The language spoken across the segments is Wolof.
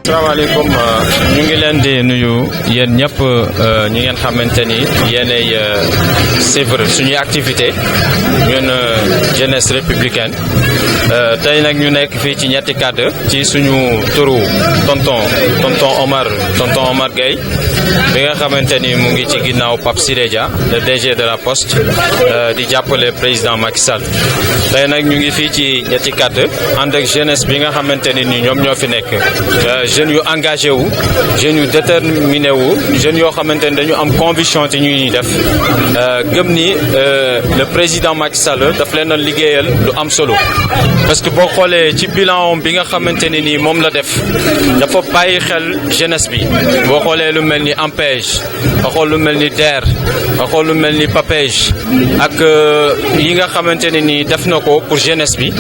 asalaamaaleykum ñu ngi leen di nuyu yéen ñëpp ñi ngeen xamante ni yéenay suivre suñuy activité ñun jeunesse républicaine tey nag ñu nekk fii ci ñetti kàddu ci suñu turu tonton Omar Gueye bi nga xamante ni mu ngi ci ginnaaw Pape Siré Dia le DG de la Poste di jàppale président Macky Sall tey nag ñu ngi fii ci ñetti kàddu ànd ak jeunesse bi nga xamante ni ñoom ñoo fi nekk. jeunes yu engagé wu jeunes yu déterminé wu jeunes yoo xamante ni dañu am conviction ci ñuy def gëm ni le président Macky Sall daf leen a liggéeyal lu am solo parce que boo xoolee ci bilan bi nga xamante ne nii moom la def dafa bàyyi xel jeunesse bi boo xoolee lu mel ni ANPEJ nga xool lu mel ni DER nga xool lu mel ni PAPEJ ak yi nga xamante ne nii def na ko pour jeunesse bi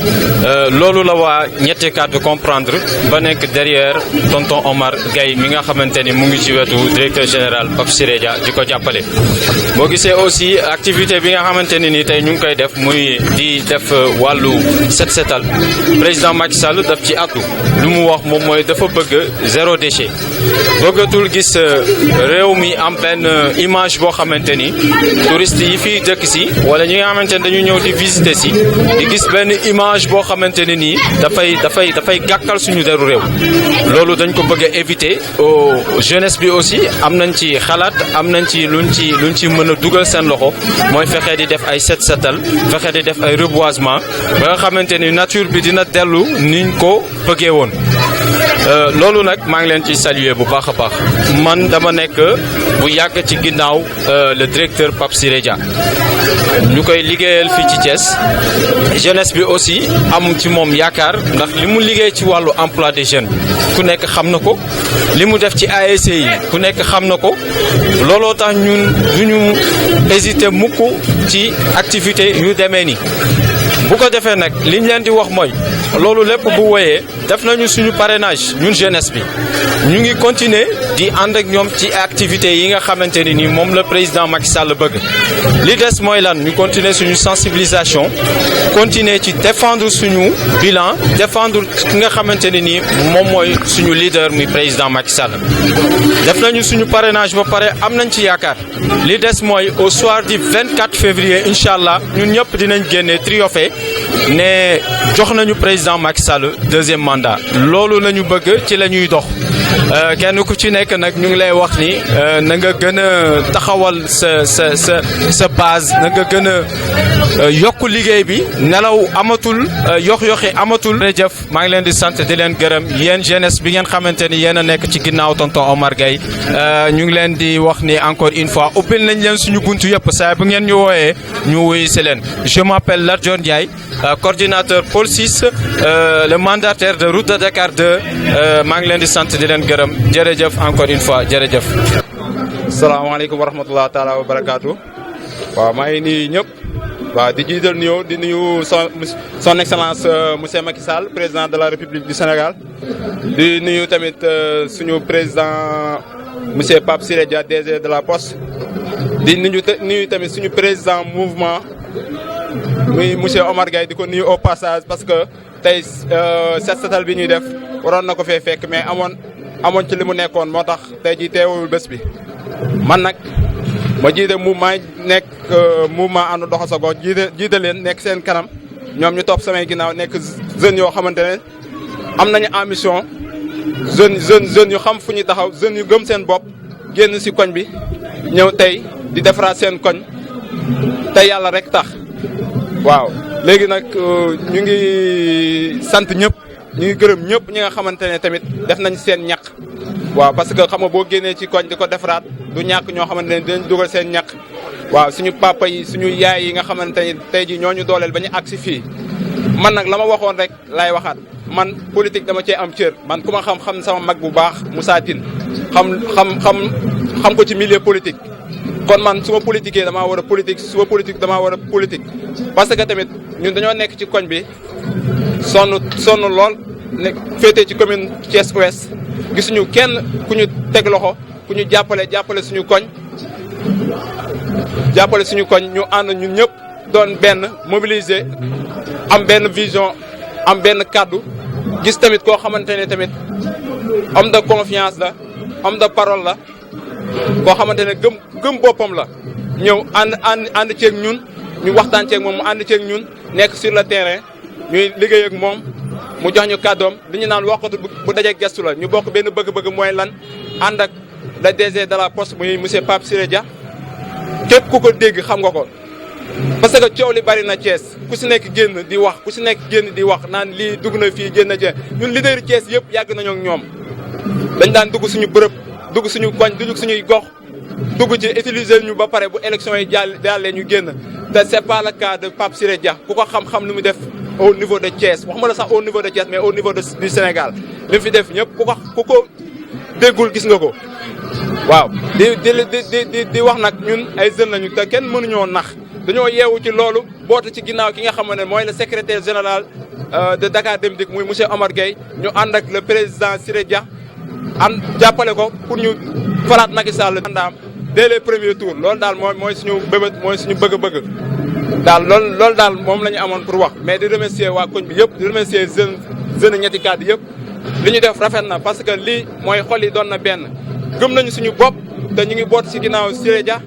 loolu la waa ñetti kàddu comprendre ba nekk derrière tonton Omar Gueye mi nga xamante ni mu ngi ci wetu directeur général Pape Siré Dia di ko jàppale. boo gisee aussi activité bi nga xamante ne ni tey ñu ngi koy def muy di def wàllu setal président Macky Sall daf ci àddu lu mu wax moom mooy dafa bëgg zéro déchet bëggatul gis réew mi am benn image boo xamante ni touriste yi fii dëkk si wala ñi nga xamante ni dañu ñëw di visiter si di gis benn image boo xamante ne nii dafay gàkkal suñu deru réew. loolu dañ ko bëgg a éviter jeunesse bi aussi am nañ ci xalaat am nañ ci luñ ci mën a dugal seen loxo mooy fexe di def ay setal fexe di def ay reboisement ba nga xamante ni nature bi dina dellu niñ ko bëggee woon. loolu nag maa ngi leen ci saluer bu baax a baax man dama nekk bu yàgg ci ginnaaw le directeur Pape Siré Dia ñu koy liggéeyal fii ci Thiès jeunesse bi aussi am ci moom yaakaar ndax li mu liggéey ci wàllu emploi des jeunes ku nekk xam na ko li mu def ci ASC yi ku nekk xam na ko looloo tax ñun duñu hésiter mukk ci activité yu demee ni bu ko defee nag liñ leen di wax mooy loolu lépp bu woyee def nañu suñu parrainage ñun jeunesse bi ñu ngi continuer di ànd ak ñoom ci activités yi nga xamante ni nii moom la président Macky Sall bëgg li des mooy lan ñu continuer suñu sensibilisation continuer ci défendre suñu bilan défendre ki nga xamante ne nii moom mooy suñu leader muy président Macky Sall def nañu suñu parrainage ba pare am nañ ci yaakaar li des mooy au soir du 24 février incha allah ñun ñëpp dinañ génne triompher ne jox nañu président Macky Sall deuxième mandat loolu la ñu bëgg ci la ñuy dox kenn ku ci nekk nag ñu ngi lay wax ni na nga gën a taxawal sa base na nga gën a yokk liggéey bi nelaw amatul yox-yoxi amatul. jërëjëf maa ngi leen di sant di leen gërëm yéen jeunesse bi ngeen xamante ni yéen a nekk ci ginnaaw tonton Omar Gueye ñu ngi leen di wax ni encore une fois ubbil nañ leen suñu buntu yëpp saa bu ngeen ñu wooyee ñu wuyu si leen. Je m'appelle Lat Dior Ndiaye coordinateur Pôle 6 le mandataire de Route de Dakar 2 maa ngi leen di sant di leen gërëm jërëjëf encore une fois jërëjëf. salaamaaleykum wa rahmatulah taalaa wa barakaatu. waaw maa ngi nuyu ñëpp. waaw di jiital nuyoo di nuyu son excellence monsieur Macky Sall président de la République du Sénégal. di nuyu tamit suñu président monsieur Pape Siré Dia DG de la Poste. di nuyu tamit suñu président mouvement muy monsieur Omar Gueye di ko nuyu au passage parce que tey set setal bi ñuy def waroon na ko fee fekk mais amoon ci li mu nekkoon moo tax tey jii teewul bés bi. man nag ma jiite mouvement nekk mouvement ànd doxal sa gox jiite leen nekk seen kanam ñoom ñu topp samay ginnaaw nekk jeunes yoo xamante ne am nañu ambition jeunes yu xam fu ñu taxaw jeunes yu gëm seen bopp génn si koñ bi ñëw tey di defaraat seen koñ tey yàlla rek tax. waaw léegi nag ñu ngi sant ñëpp ñu ngi gërëm ñëpp ñi nga xamante ne tamit def nañ seen ñaq. waaw parce que xam nga boo génnee ci koñ di ko defaraat du ñàkk ñoo xamante ne dinañ dugal seen ñaq. waaw suñu papa yi suñu yaay yi nga xamante ne tey jii ñoo ñu dooleel ba ñu agsi fii man nag la ma waxoon rek laay waxaat man politique dama cee am cër man ku ma xam sama mag bu baax Moussa Tine xam ko ci milieu politique. kon man su ma politiquee damaa war a politique su ma politique damaa war a politique parce que tamit ñun dañoo nekk ci koñ bi sonn lool nekk féetee ci commune Thiès Ouest gisuñu kenn ku ñu teg loxo ku ñu jàppale suñu koñ ñu ànd ñun ñëpp doon benn mobiliser am benn vision am benn kàddu gis tamit koo xamante ne tamit homme de confiance la homme de parole la koo xamante ne gëm boppam la ñëw ànd ceeg ñun ñu waxtaan ceeg moom mu ànd ceeg ñun nekk sur le terrain ñuy liggéey ak moom mu jox ñu kàddoom li ñu naan waxatu bu dajee gestu la ñu bokk benn bëgg-bëgg mooy lan ànd ak le DG de la poste muy monsieur Pape Siré Dia képp ku ko dégg xam nga ko parce que coow li bari na Thiès ku si nekk génn di wax ku si nekk génn di wax naan lii dugg na fii génn Thiès ñun leader Thiès yëpp yàgg nañoo ak ñoom dañ daan dugg suñu bërëb dugg suñu koñ dugg suñuy gox dugg ci utiliser ñu ba pare bu élection yi jàllee ñu génn te c'est pas le cas de Pape Siré Dia ku ko xam-xam lu mu def au niveau de Thiès waxuma la sax au niveau de Thiès mais au niveau du Sénégal li mu fi def ñëpp ku ko déggul gis nga ko waaw di wax nag ñun ay jeunes lañu te kenn mënuñoo nax dañoo yeewu ci loolu bootu ci ginnaaw ki nga xam ne mooy le secrétaire général de Dakar Dem Dikk muy monsieur Omar Gueye ñu ànd ak le président Siré Dia jàppale ko pour ñu falaat Macky Sall mandaam dès les premiers tours loolu daal mooy suñu bébét mooy suñu bëgg-bëgg daal loolu daal moom la ñu amoon pour wax mais di remercier waa koñ bi yëpp di remercier jeune ñetti cadre yëpp li ñu def rafet na parce que lii mooy xol yi doon na benn gëm nañu suñu bopp te ñu ngi boot ci ginnaaw Siré Dia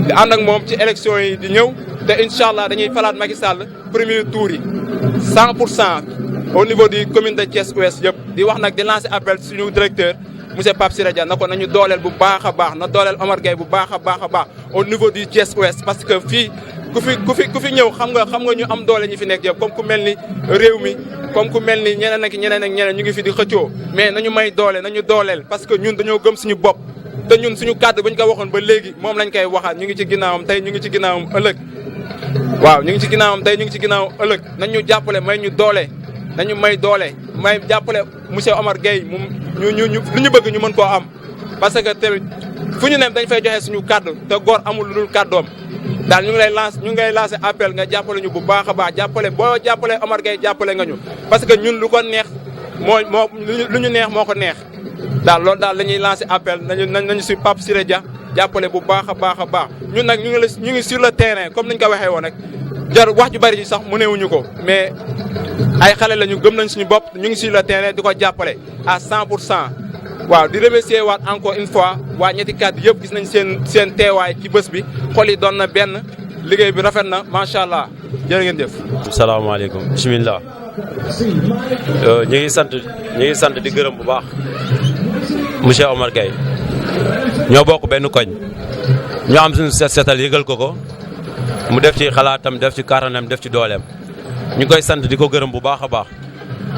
di ànd ak moom ci élection yi di ñëw te incha allah dañuy falaat Macky Sall premier tour yi 100% au niveau du commune de Thiès Ouest yëpp di wax nag di lancer appel suñu directeur monsieur Pape Siré Dia na ko nañu dooleel bu baax a baax na dooleel Omar Gueye bu baax a baax au niveau du Thiès Ouest parce que fii ku fi ñëw xam nga ñu am doole ñi fi nekk yëpp comme ku mel ni réew mi comme ku mel ni ñeneen ak ñeneen ñu ngi fi di xëccoo mais nañu may doole nañu dooleel parce que ñun dañoo gëm suñu bopp te ñun suñu kàddu bu ñu ko waxoon ba léegi moom lañ koy waxaat ñu ngi ci ginnaawam tey ñu ngi ci ginnaawam ëllëg waaw ñu ngi ci ginnaawam tey ñu ngi ci ginnaawam ëllëg nañ ñu jàppale may ñu doole nañu may doole may jàppale monsieur Omar Gueye moom lu ñu bëgg ñu mën koo am parce que tamit fu ñu nem dañ fay joxe suñu kàddu te góor amul lu dul kàddoom daal ñu ngi lay lancé appel nga jàppale ñu bu baax a baax boo jàppale Omar Gueye jàppale nga ñu parce que ñun lu ko neex lu ñu neex moo ko neex daal loolu daal la ñuy lancé appel nañu si Pape Siré Dia jàppale bu baax a baax ñun nag ñu ngi sur le terrain comme niñ ko waxee woon rek wax ju bari ji sax mënewuñu ko mais ay xale lañu gëm nañ suñu bopp ñu ngi sur le terrain di ko jàppale à 100%. waaw di remercier waat encore une fois waa ñetti kàddu yëpp gis nañ seen teewaay ci bés bi xol yi doon na benn liggéey bi rafet na macha allah jërë ngeen jëf. salaamaaleykum bisimilah. ñu ngi sant di gërëm bu baax monsieur Omar Gueye ñoo bokk benn koñ ñoo am suñu setal yëgal ko mu def ci xalaatam def ci kàttanam def ci dooleem ñu koy sant di ko gërëm bu baax a baax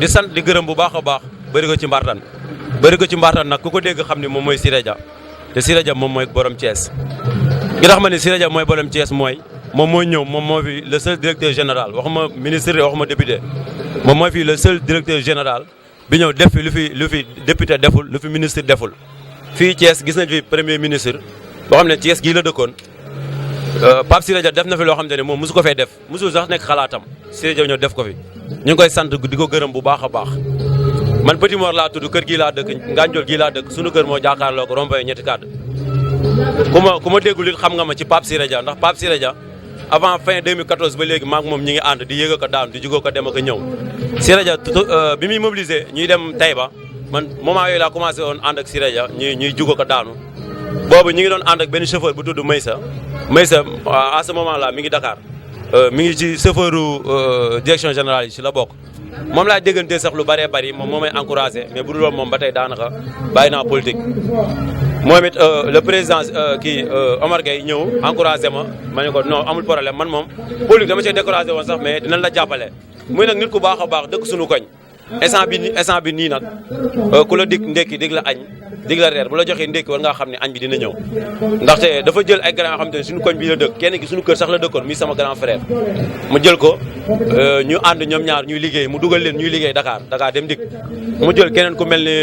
di sant di gërëm bu baax a baax bëri ko ci mbartan nag ku ko dégg xam ni moom mooy Siré Dia te Siré Dia moom mooy borom Thiès gi tax ma ne Siré Dia mooy borom Thiès mooy moom mooy ñëw moom moo fi le seul directeur général waxuma ministre waxuma député moom mooy fi le seul directeur général bi ñëw def fi lu fi député deful lu fi ministre deful fii Thiès gis nañ fi premier ministre boo xam ne Thiès gii la dëkkoon Pape Siré Dia def na fi loo xam ne moom mosu ko fee def mosul sax nekk xalaatam Siré Dia ñëw def ko fi ñu ngi koy sant di ko gërëm bu baax a baax man Petit Mor laa tudd kër gii laa dëkk Nganjol gii laa dëkk sunu kër moo jàkkaarloo ko rompoy ñetti kàddu ku ma déggul it xam nga ma ci Pape Siré Dia ndax Pape Siré Dia avant fin 2014 ba léegi maak moom ñi ngi ànd di yëg ko daanu di jugoo ko dem ak ñëw Siré Dia bi muy mobilisé ñuy dem Taïba man moment yooyu laa commencé woon ànd ak Siré Dia ñuy jugoo ko daanu boobu ñu ngi doon ànd ak benn chauffeur bu tudd Maysa à ce moment là mi ngi Dakar mi ngi ci chauffeuru direction générale yi ci la bokk moom laa déggantee sax lu bëree bëri moom moo may encouragé mais bu dul woon moom ba tey daanaka bàyyi naa politique moom it le président Omar Gueye ñëw encouragé ma ne ko non amul problème man moom politique dama cee découragé woon sax mais dinañ la jàppale muy nag nit ku baax a baax dëkk suñu koñ instant bi nii nag ku la dig ndékki dig la añ dig la reer bu la joxee ndékki war ngaa xam ne añ bi dina ñëw ndaxte dafa jël ay grand yoo xam te ne suñu koñ bi la dëkk kenn ki suñu kër sax la dëkkoon mi sama grand frère mu jël ko ñu ànd ñoom ñaar ñuy liggéey mu dugal leen ñuy liggéey Dakar Dem Dikk mu jël keneen ku mel ni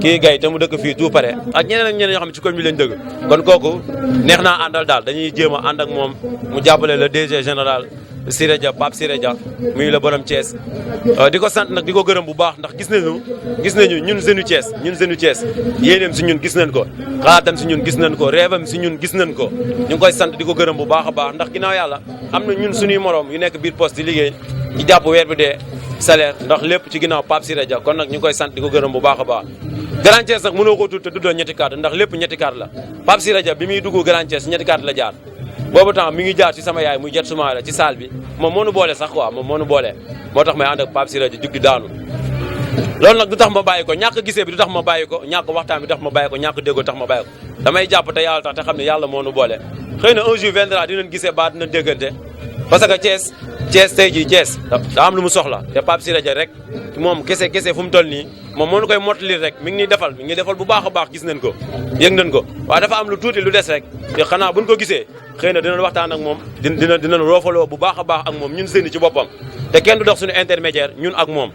kii Gaye te mu dëkk fii tout pare ak ñeneen yoo xam ne ci koñ bi lañ dëgg kon kooku neex naa àndal daal dañuy jéem a ànd ak moom mu jàppale le DG général Siré Dia Pape Siré Dia muy la borom Thiès di ko sant nag di ko gërëm bu baax ndax gis nañu ñun jeune Thiès yéeneem si ñun gis nañ ko xalaatam si ñun gis nañ ko rêvam si ñun gis nañ ko ñu ngi koy sant di ko gërëm bu baax a baax ndax ginnaaw yàlla am na ñun suñuy morom yu nekk biir poste di liggéey ñu jàpp weer bi dee salaire ndax lépp ci ginnaaw Pape Siré Dia kon nag ñu ngi koy sant di ko gërëm bu baax a baax Grand Thiès nag mënoo ko tudd te duddoo ñetti carte ndax lépp ñetti carte la Pape Siré Dia bi muy dugg Grand Thiès ñetti carte la jaar boobu temps mi ngi jaar ci sama yaay muy jet sumaare ci salle bi moom moo nu boole sax quoi moom moo nu boole moo tax may ànd ak Pape Siré Dia jug di daanu loolu nag du tax ma bàyyi ko ñàkk gisee bi du tax ma bàyyi ko ñàkk waxtaan bi du tax ma bàyyi ko ñàkk déggoo tax ma bàyyi ko damay jàpp te yàlla tax te xam ne yàlla moo nu boole xëy na un jour viendra dinañ gisee ba dinañ déggante parce que Thiès tey jii Thiès daa am lu mu soxla te Pape Siré Dia rek moom kese fu mu toll nii moom moo nu koy mottali rek mi ngi ñuy defal bu baax a baax gis nañ ko yëg nañ ko waaye dafa am lu tuuti lu des rek te xanaa buñ ko gisee xëy na dinañ waxtaan ak moom dinañ roofaloo bu baax a baax ak moom ñun seeni ci boppam te kenn du dox suñu intermédiaire ñun ak moom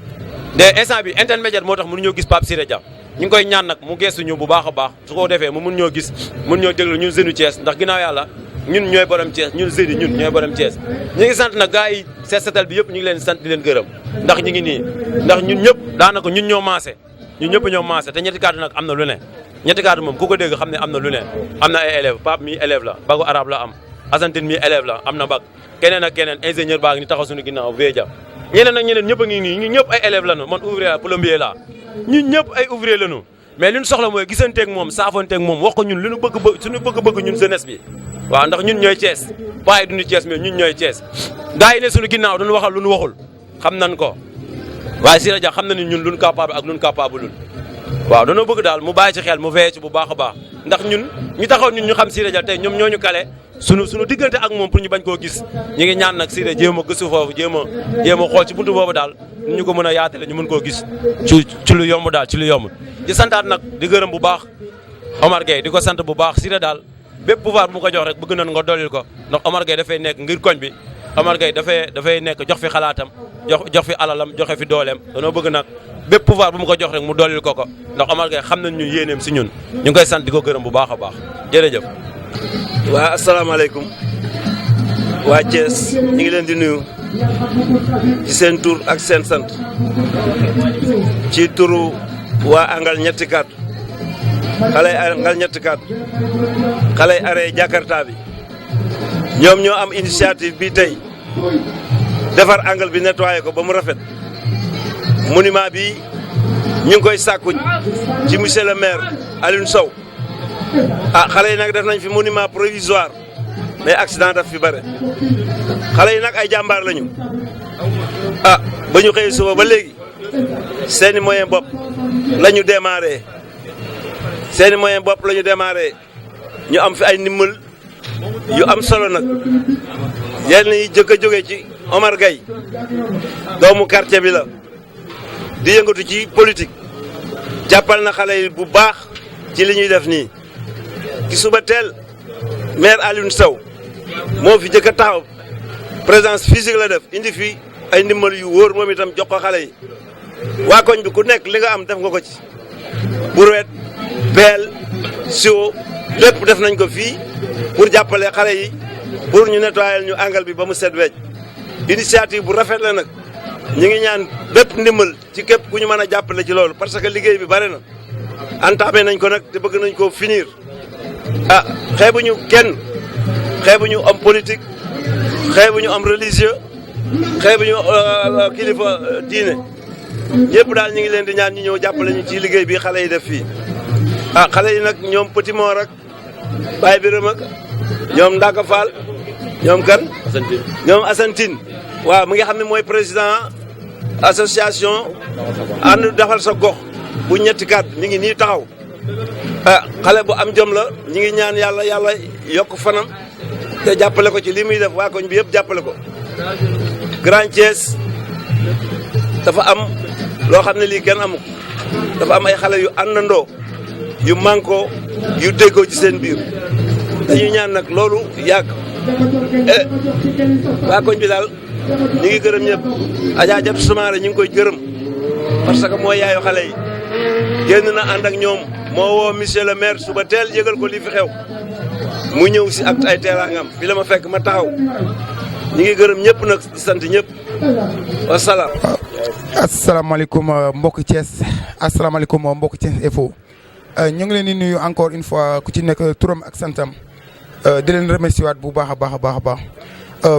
de instant bi intermédiaire moo tax mënuñoo gis Pape Siré Dia ñu ngi koy ñaan nag mu gestu ñu bu baax a baax su ko defee mu mun ñoo gis mun ñoo déglu ñun seenu Thiès ndax ginnaaw yàlla ñun ñooy borom Thiès ñun seeni ñun ñooy borom Thiès ñu ngi sant nag gars yi seet setal bi yëpp ñu ngi leen sant di leen gërëm ndax ñu ngi nii ndax ñun ñëpp daanaka ñun ñoo maase ñun ñëpp ñoo maase te ñetti kàddu nag am na lu ne ñetti kàddu moom ku ko dégg xam ne am na lu ne am na ay élève Pape mi élève la bagu arabe la am Asantine mi élève la am na bac keneen ak keneen ingénieur baa ngi ni taxaw suñu ginnaaw Védia ñeneen ak ñeneen ñëpp a ngi nii ñun ñëpp ay élève lañu man ouvrier la plombier la ñun ñëpp ay ouvrier lañu mais li ñu soxla mooy gisanteeg moom saafanteeg moom wax ko ñun li ñu bëgg suñu bëgg ñun jeunesse bi waaw ndax ñun ñooy Thiès waaye duñu Thiès mais ñun ñooy Thiès gars yi ne suñu ginnaaw duñu waxal lu ñu waxul xam nañ ko waaye Siré Dia xam na ni ñun luñ capable ak luñ capable lul waaw dañoo bëgg daal mu bàyyi ci xel mu veillé ci bu baax a baax ndax ñun ñu taxaw ñun ñu xam Siré Dia tey ñoom ñoo ñu kale suñu diggante ak moom pour ñu bañ koo gis ñu ngi ñaan nag Siré jéem a gëstu foofu jéem a xool ci buntu boobu daal ñu ko mën a yaatale ñu mën koo gis ci lu yomb daal ci lu yomb di santaat nag di gërëm bu baax Omar Gueye di ko sant bu baax Siré daal bépp pouvoir bu mu ko jox rek bëgg nañ nga dollil ko ndax Omar Gueye dafay nekk ngir koñ bi Omar Gueye dafay nekk jox fi xalaatam jox fi alalam joxe fi dooleem danoo bëgg nag bépp pouvoir bu mu ko jox rek mu dollil ko ndax Omar Gueye xam nañ ñu yéeneem si ñun ñu ngi koy sant di ko gërëm bu baax a baax jërëjëf. waa asalaamaaleykum waa Thiès ñu ngi leen di nuyu ci seen tur ak seen sant ci turu waa Angal ñetti kàddu xale yi Angal ñetti kàddu xale yi aree Jakarta bi ñoom ñoo am initiative bi tey defar angle bi nettoyé ko ba mu rafet monument bi ñu ngi koy sàkku ci monsieur le maire Alioune Sow xale yi nag def nañ fi monument provisoire mais accident daf fi bare xale yi nag ay jàmbaar lañu ba ñu xëy suba ba léegi seeni moyen bopp la ñu démarré ñu am fi ay ndimbal yu am solo nag yenn yi jëkk a jóge ci Omar Gueye doomu quartier bi la di yëngatu ci politique jàppal na xale yi bu baax ci li ñuy def nii ci suba teel maire Alioune Sow moo fi jëkk a taxaw présence physique la def indi fi ay ndimbal yu wóor moom itam jox ko xale yi waa koñ bi ku nekk li nga am def nga ko ci brouette pelle siwo lépp def nañ ko fii pour jàppale xale yi pour ñu nettoyer ñu angle bi ba mu set wecc initiative bu rafet la nag ñu ngi ñaan bépp ndimbal ci képp ku ñu mën a jàppale ci loolu parce que liggéey bi bare na entamé nañ ko nag te bëgg nañ koo finir xeebuñu kenn xeebuñu homme politique xeebuñu homme religieux xeebuñu kilifa diine ñëpp daal ñu ngi leen di ñaan ñu ñëw jàppale ñu ci liggéey bi xale yi def fii xale yi nag ñoom Petit Mor ak Baye Birame ak ñoom Ndaka Fall ñoom kan ñoom Asantine waaw mu nga xam ne mooy président association ànd defal sa gox bu ñetti kat mi ngi nii taxaw xale bu am jom la ñi ngi ñaan yàlla yokk fanam te jàppale ko ci li muy def waa koñ bi yëpp jàppale ko Grand Thiès dafa am loo xam ne lii kenn amu ko dafa am ay xale yu àndandoo yu manko yu déggoo ci seen biir dañuy ñaan nag loolu yàgg waa koñ bi daal ñu ngi gërëm ñëpp Adja Jab Soumaré ñu ngi koy gërëm parce que mooy yaayu xale yi génn na ànd ak ñoom moo woo monsieur le maire suba teel yëgal ko li fi xew mu ñëw si ak ay teeraangam fi la ma fekk ma taxaw ñu ngi gërëm ñëpp nag di sant ñëpp wasalaam. asalaamaaleykum mbokk Thiès asalaamaaleykum mbokk Thiès Info ñu ngi leen di nuyu encore une fois ku ci nekk turam ak santam di leen remercier waat bu baax a baax a baax a baax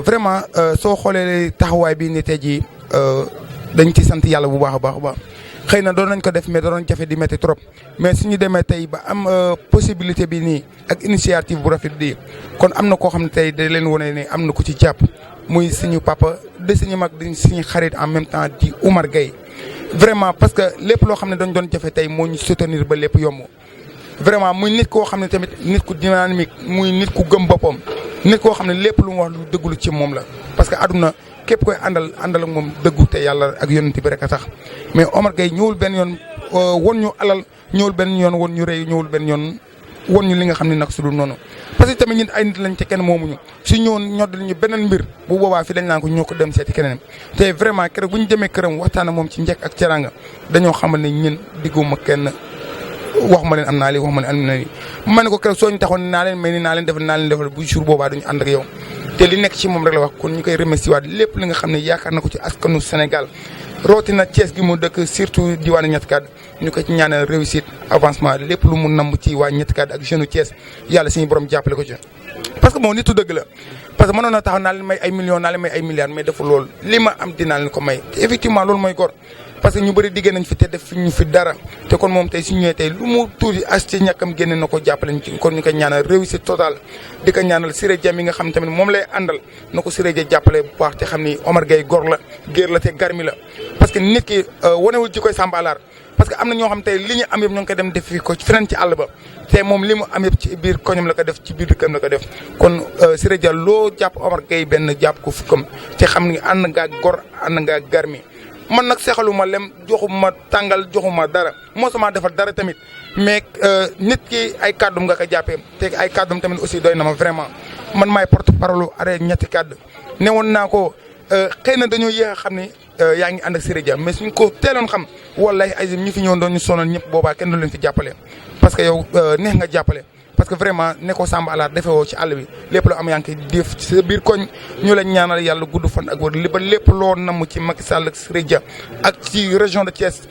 vraiment soo xoolee taxawaay bi ne tey jii dañ ci sant yàlla bu baax a baax a baax xëy na doon nañ ko def mais doon jafe di métti trop mais suñu demee tey ba am possibilité bi nii ak initiative bu rafet di kon am na koo xam ne tey da leen wane ne am na ku ci jàpp muy suñu papa de suñu mag di suñu xarit en même temps di Omar Gueye vraiment parce que lépp loo xam ne dañ doon jafe tey moo ñu soutenir ba lépp yomb vraiment muy nit koo xam ne tamit nit ku dynamique muy nit ku gëm boppam nit koo xam ne lépp lu mu wax lu dëggulu ci moom la parce que aduna képp koy àndal ak moom dëggu te yàlla ak yonent bi rek a tax mais Omar Gueye ñëwul benn yoon won ñu alal ñëwul benn yoon won ñu rëy ñëwul benn yoon won ñu li nga xam ne nag su dul noonu parce que tamit ñun ay nit lañ te kenn moomuñu su ñëwoon ñoddal ñu beneen mbir bu boobaa fi dañ naan ko ñoo ko dem seeti keneen te vraiment keroog bu ñu demee këram waxtaan ak moom ci njëkk ak teranga dañoo xamal ne ñun digguma kenn waxuma leen am naa lii waxuma leen am na lii ma ne ko keroog soo ñu taxoon naa leen may ni naa leen defal bu jour boobaa duñu ànd ak yow te li nekk ci moom rek la wax kon ñu koy remercier waat lépp li nga xam ne yaakaar na ko ci askanu Sénégal rawatina Thiès gi mu dëkk surtout diwaanu Ñetti Kàddu ñu ko ci ñaanal réussite avancement lépp lu mu namb ci waa Ñetti Kàddu ak jeune Thiès yàlla suñu borom jàppale ko ci. parce que moom nitu dëgg la parce que mënoon na taxaw naa leen may ay millions naa leen may ay milliards mais dafa loolu li ma am dinaa leen ko may te effectivement loolu mooy góor parce que ñu bëri diggée nañ fi te def fi ñu fi dara te kon moom tey su ñëwee tey lu mu tuuti as ci ñàkkam génne na ko jàppale ñu ci kon ñu koy ñaanal réussite totale di ko ñaanal Siré Dia mi nga xam tamit moom lay àndal na ko Siré Dia jàppale bu baax te xam ni Omar Gueye góor la géer la te garmi la parce que nit ki wanewul ci koy sàmbaalaar parce que am na ñoo xam tey li ñu am yëpp ñoo ngi koy dem def fi ko feneen ci àll ba te moom li mu am yëpp ci biir koñam la ko def ci biir dëkkam la ko def kon Siré Dia loo jàpp Omar Gueye benn jàpp ko fukkam te xam ni ànd ngaa gor ànd ngaa garmi man nag seexaluma lem joxuma tàngal joxuma dara mosuma defal dara tamit mais nit ki ay kàddum nga ko jàppee te ay kàddum tamit aussi doy na ma vraiment man maay porte parole arrêt Ñetti Kàddu ne woon naa ko xëy na dañoo yéex a xam ni yaa ngi ànd ak Siré Dia mais suñ ko teeloon xam wallahi azim ñi fi ñëwoon doon ñu sonal ñëpp boobaa kenn du leen fi jàppale parce que yow neex nga jàppale parce que vraiment ne ko Samba alaar defee woo ci àll bi lépp loo am yaa ngi koy def ci sa biir koñ ñu la ñaanal yàlla gudd fan ak wër li ba lépp loo namm ci Macky Sall ak Siré Dia ak ci région de Thiès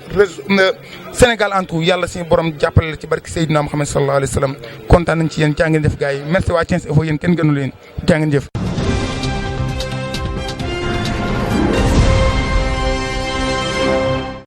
Sénégal en tout yàlla suñu borom jàppale la ci barki Seydina Muhammad sallallahu alayhi wa sallam kontaan nañ ci yéen jaa ngeen jëf gars yi merci waa Thiès Info yéen kenn gënu leen jaa ngeen jëf